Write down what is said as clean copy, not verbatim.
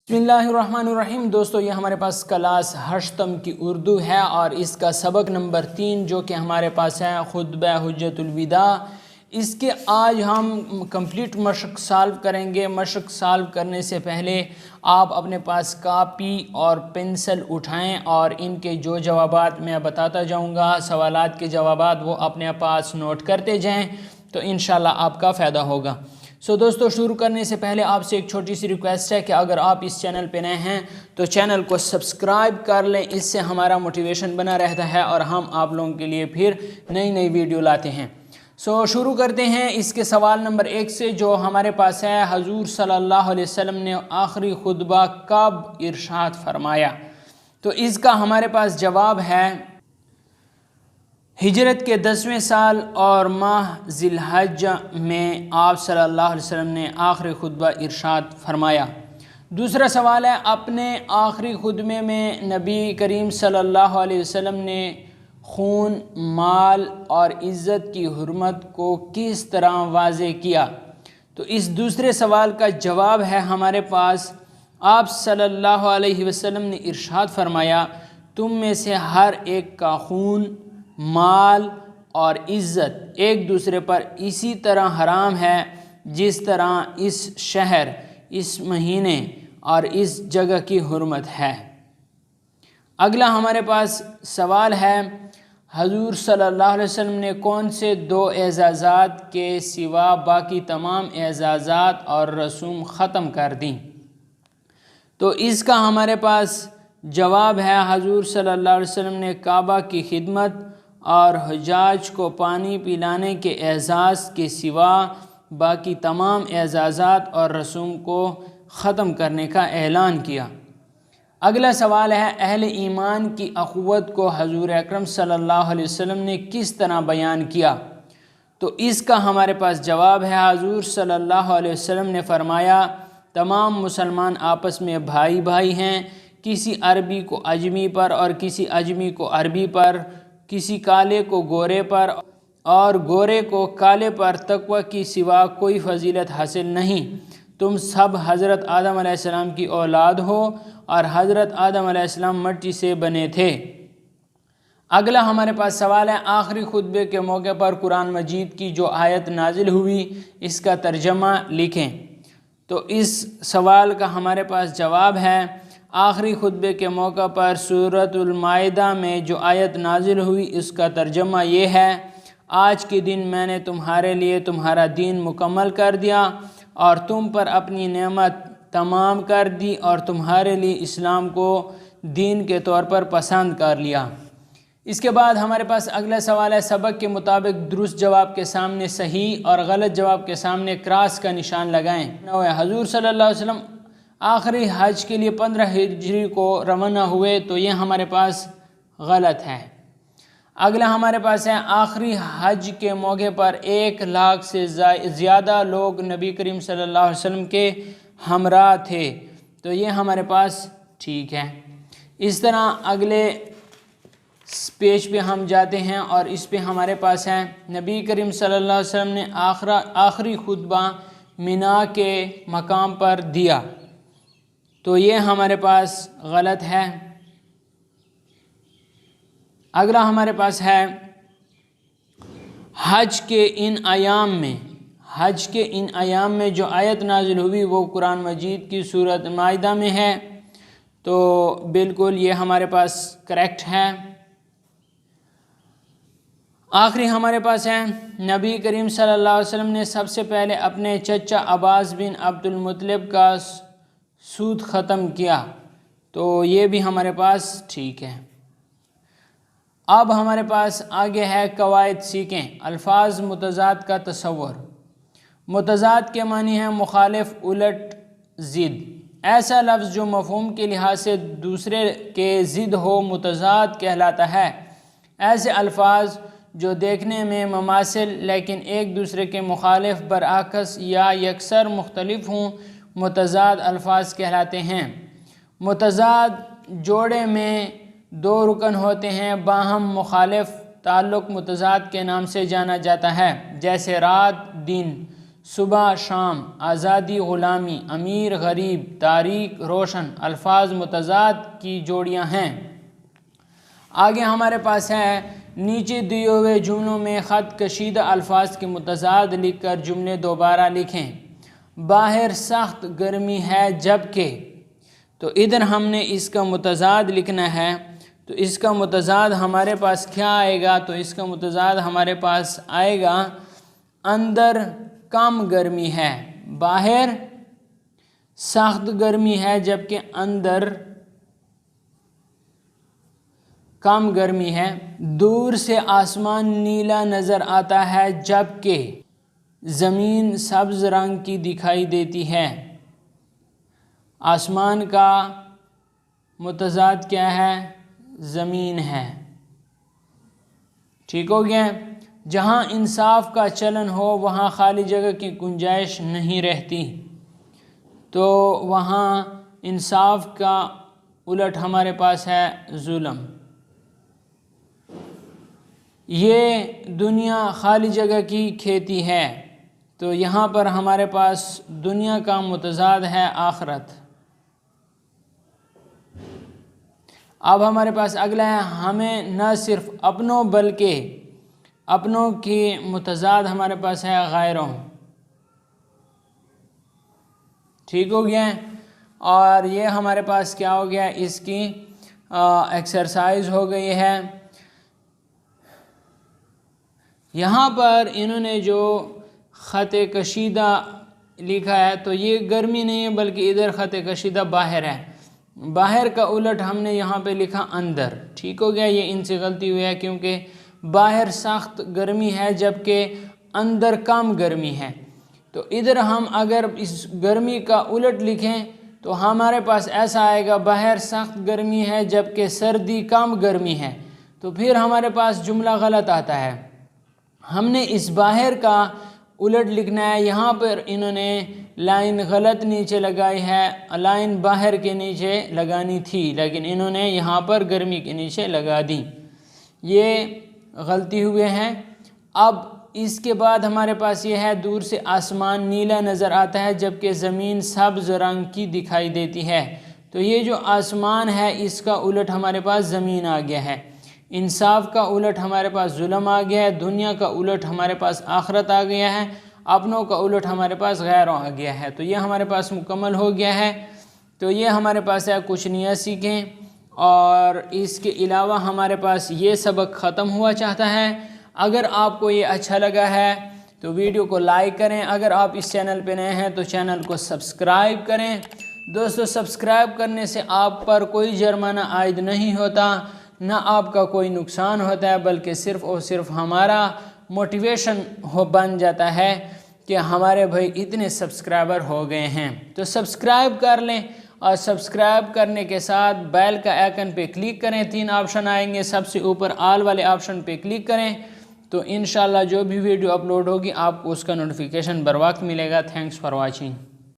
بسم اللہ الرحمن الرحیم۔ دوستو یہ ہمارے پاس کلاس ہشتم کی اردو ہے اور اس کا سبق نمبر 3 جو کہ ہمارے پاس ہے خطبہ حجت الوداع۔ اس کے آج ہم کمپلیٹ مشق سالو کریں گے۔ مشق سالو کرنے سے پہلے آپ اپنے پاس کاپی اور پنسل اٹھائیں اور ان کے جو جوابات میں بتاتا جاؤں گا، سوالات کے جوابات، وہ اپنے پاس نوٹ کرتے جائیں تو انشاءاللہ آپ کا فائدہ ہوگا۔ دوستو شروع کرنے سے پہلے آپ سے ایک چھوٹی سی ریکویسٹ ہے کہ اگر آپ اس چینل پہ نئے ہیں تو چینل کو سبسکرائب کر لیں، اس سے ہمارا موٹیویشن بنا رہتا ہے اور ہم آپ لوگوں کے لیے پھر نئی ویڈیو لاتے ہیں۔ شروع کرتے ہیں اس کے سوال نمبر 1 سے جو ہمارے پاس ہے، حضور صلی اللہ علیہ وسلم نے آخری خطبہ کب ارشاد فرمایا؟ تو اس کا ہمارے پاس جواب ہے ہجرت کے 10ویں سال اور ماہ ذی الحجہ میں آپ صلی اللہ علیہ وسلم نے آخری خطبہ ارشاد فرمایا۔ دوسرا سوال ہے، اپنے آخری خطبے میں نبی کریم صلی اللہ علیہ وسلم نے خون، مال اور عزت کی حرمت کو کس طرح واضح کیا؟ تو اس دوسرے سوال کا جواب ہے ہمارے پاس، آپ صلی اللہ علیہ وسلم نے ارشاد فرمایا، تم میں سے ہر ایک کا خون، مال اور عزت ایک دوسرے پر اسی طرح حرام ہے جس طرح اس شہر، اس مہینے اور اس جگہ کی حرمت ہے۔ اگلا ہمارے پاس سوال ہے، حضور صلی اللہ علیہ وسلم نے کون سے 2 اعزازات کے سوا باقی تمام اعزازات اور رسوم ختم کر دیں؟ تو اس کا ہمارے پاس جواب ہے، حضور صلی اللہ علیہ وسلم نے کعبہ کی خدمت اور حجاج کو پانی پلانے کے اعزاز کے سوا باقی تمام اعزازات اور رسوم کو ختم کرنے کا اعلان کیا۔ اگلا سوال ہے، اہل ایمان کی اخوت کو حضور اکرم صلی اللہ علیہ وسلم نے کس طرح بیان کیا؟ تو اس کا ہمارے پاس جواب ہے، حضور صلی اللہ علیہ وسلم نے فرمایا، تمام مسلمان آپس میں بھائی بھائی ہیں، کسی عربی کو اجمی پر اور کسی اجمی کو عربی پر، کسی کالے کو گورے پر اور گورے کو کالے پر تقوی کی سوا کوئی فضیلت حاصل نہیں۔ تم سب حضرت آدم علیہ السلام کی اولاد ہو اور حضرت آدم علیہ السلام مٹی سے بنے تھے۔ اگلا ہمارے پاس سوال ہے، آخری خطبے کے موقع پر قرآن مجید کی جو آیت نازل ہوئی اس کا ترجمہ لکھیں۔ تو اس سوال کا ہمارے پاس جواب ہے، آخری خطبے کے موقع پر سورۃ المائدہ میں جو آیت نازل ہوئی اس کا ترجمہ یہ ہے، آج کے دن میں نے تمہارے لیے تمہارا دین مکمل کر دیا اور تم پر اپنی نعمت تمام کر دی اور تمہارے لیے اسلام کو دین کے طور پر پسند کر لیا۔ اس کے بعد ہمارے پاس اگلا سوال ہے، سبق کے مطابق درست جواب کے سامنے صحیح اور غلط جواب کے سامنے کراس کا نشان لگائیں۔ حضور صلی اللہ علیہ وسلم آخری حج کے لیے 15 ہجری کو روانہ ہوئے، تو یہ ہمارے پاس غلط ہے۔ اگلا ہمارے پاس ہے، آخری حج کے موقع پر 1 لاکھ سے زیادہ لوگ نبی کریم صلی اللہ علیہ وسلم کے ہمراہ تھے، تو یہ ہمارے پاس ٹھیک ہے۔ اس طرح اگلے پیج پہ ہم جاتے ہیں اور اس پہ ہمارے پاس ہے، نبی کریم صلی اللہ علیہ وسلم نے آخری خطبہ مینا کے مقام پر دیا، تو یہ ہمارے پاس غلط ہے۔ اگلا ہمارے پاس ہے، حج کے ان ایام میں جو آیت نازل ہوئی وہ قرآن مجید کی سورۃ مائدہ میں ہے، تو بالکل یہ ہمارے پاس کریکٹ ہے۔ آخری ہمارے پاس ہے، نبی کریم صلی اللہ علیہ وسلم نے سب سے پہلے اپنے چچا عباس بن عبد المطلب کا سود ختم کیا، تو یہ بھی ہمارے پاس ٹھیک ہے۔ اب ہمارے پاس آگے ہے، قواعد سیکھیں۔ الفاظ متضاد کا تصور۔ متضاد کے معنی ہے مخالف، الٹ، ضد۔ ایسا لفظ جو مفہوم کے لحاظ سے دوسرے کے ضد ہو متضاد کہلاتا ہے۔ ایسے الفاظ جو دیکھنے میں مماثل لیکن ایک دوسرے کے مخالف، برعکس یا یکسر مختلف ہوں، متضاد الفاظ کہلاتے ہیں۔ متضاد جوڑے میں 2 رکن ہوتے ہیں، باہم مخالف تعلق متضاد کے نام سے جانا جاتا ہے، جیسے رات دن، صبح شام، آزادی غلامی، امیر غریب، تاریک روشن الفاظ متضاد کی جوڑیاں ہیں۔ آگے ہمارے پاس ہے نیچے دیے ہوئے جملوں میں خط کشیدہ الفاظ کے متضاد لکھ کر جملے دوبارہ لکھیں۔ باہر سخت گرمی ہے جبکہ، تو ادھر ہم نے اس کا متضاد لکھنا ہے، تو اس کا متضاد ہمارے پاس کیا آئے گا؟ تو اس کا متضاد ہمارے پاس آئے گا اندر کم گرمی ہے، باہر سخت گرمی ہے جبکہ اندر کم گرمی ہے۔ دور سے آسمان نیلا نظر آتا ہے جبکہ زمین سبز رنگ کی دکھائی دیتی ہے۔ آسمان کا متضاد کیا ہے؟ زمین ہے۔ ٹھیک ہو گیا؟ جہاں انصاف کا چلن ہو وہاں خالی جگہ کی گنجائش نہیں رہتی، تو وہاں انصاف کا الٹ ہمارے پاس ہے ظلم۔ یہ دنیا خالی جگہ کی کھیتی ہے، تو یہاں پر ہمارے پاس دنیا کا متضاد ہے آخرت۔ اب ہمارے پاس اگلا ہے، ہمیں نہ صرف اپنوں بلکہ اپنوں کی متضاد ہمارے پاس ہے غیروں۔ ٹھیک ہو گیا؟ اور یہ ہمارے پاس کیا ہو گیا؟ اس کی ایکسرسائز ہو گئی ہے۔ یہاں پر انہوں نے جو خط کشیدہ لکھا ہے تو یہ گرمی نہیں ہے بلکہ ادھر خط کشیدہ باہر ہے، باہر کا الٹ ہم نے یہاں پہ لکھا اندر۔ ٹھیک ہو گیا؟ یہ ان سے غلطی ہوئی ہے کیونکہ باہر سخت گرمی ہے جبکہ اندر کم گرمی ہے، تو ادھر ہم اگر اس گرمی کا الٹ لکھیں تو ہمارے پاس ایسا آئے گا باہر سخت گرمی ہے جبکہ سردی کم گرمی ہے، تو پھر ہمارے پاس جملہ غلط آتا ہے۔ ہم نے اس باہر کا الٹ لکھنا ہے، یہاں پر انہوں نے لائن غلط نیچے لگائی ہے، لائن باہر کے نیچے لگانی تھی لیکن انہوں نے یہاں پر گرمی کے نیچے لگا دی، یہ غلطی ہوئے ہیں۔ اب اس کے بعد ہمارے پاس یہ ہے، دور سے آسمان نیلا نظر آتا ہے جبکہ زمین سبز رنگ کی دکھائی دیتی ہے، تو یہ جو آسمان ہے اس کا الٹ ہمارے پاس زمین آ گیا ہے، انصاف کا الٹ ہمارے پاس ظلم آ گیا ہے، دنیا کا الٹ ہمارے پاس آخرت آ گیا ہے، اپنوں کا الٹ ہمارے پاس غیروں آ گیا ہے، تو یہ ہمارے پاس مکمل ہو گیا ہے۔ تو یہ ہمارے پاس ہے کچھ نیا سیکھیں، اور اس کے علاوہ ہمارے پاس یہ سبق ختم ہوا چاہتا ہے۔ اگر آپ کو یہ اچھا لگا ہے تو ویڈیو کو لائک کریں، اگر آپ اس چینل پہ نئے ہیں تو چینل کو سبسکرائب کریں۔ دوستو سبسکرائب کرنے سے آپ پر کوئی جرمانہ عائد نہیں ہوتا، نہ آپ کا کوئی نقصان ہوتا ہے، بلکہ صرف اور صرف ہمارا موٹیویشن بن جاتا ہے کہ ہمارے بھائی اتنے سبسکرائبر ہو گئے ہیں، تو سبسکرائب کر لیں، اور سبسکرائب کرنے کے ساتھ بیل کا آئیکن پہ کلک کریں، 3 آپشن آئیں گے، سب سے اوپر آل والے آپشن پہ کلک کریں، تو انشاءاللہ جو بھی ویڈیو اپلوڈ ہوگی آپ کو اس کا نوٹیفیکیشن بر وقت ملے گا۔ Thanks for watching.